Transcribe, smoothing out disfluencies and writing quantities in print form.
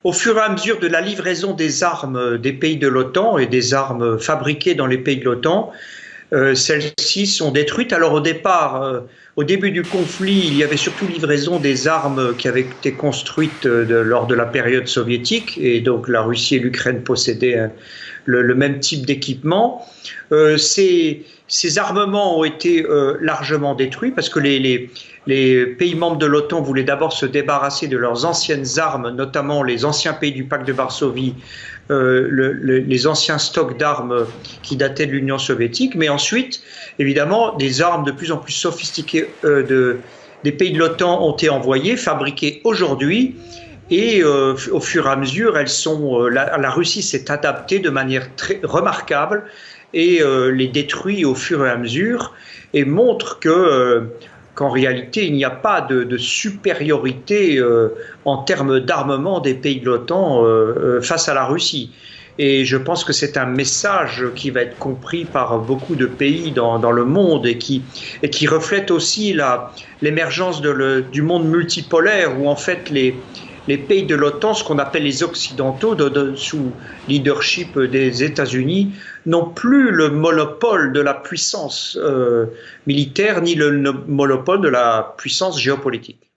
Au fur et à mesure de la livraison des armes des pays de l'OTAN et des armes fabriquées dans les pays de l'OTAN, celles-ci sont détruites. Alors au départ, au début du conflit, il y avait surtout livraison des armes qui avaient été construites lors de la période soviétique, et donc la Russie et l'Ukraine possédaient le même type d'équipement. Ces armements ont été largement détruits parce que les pays membres de l'OTAN voulaient d'abord se débarrasser de leurs anciennes armes, notamment les anciens pays du pacte de Varsovie, les anciens stocks d'armes qui dataient de l'Union soviétique, mais ensuite, évidemment, des armes de plus en plus sophistiquées des pays de l'OTAN ont été envoyées, fabriquées aujourd'hui, et au fur et à mesure, la Russie s'est adaptée de manière très remarquable et les détruit au fur et à mesure, et montre qu'en réalité, il n'y a pas de supériorité en termes d'armement des pays de l'OTAN face à la Russie. Et je pense que c'est un message qui va être compris par beaucoup de pays dans le monde et qui reflète aussi l'émergence du monde multipolaire où en fait les pays de l'OTAN, ce qu'on appelle les Occidentaux, sous leadership des États-Unis, n'ont plus le monopole de la puissance militaire ni le monopole de la puissance géopolitique.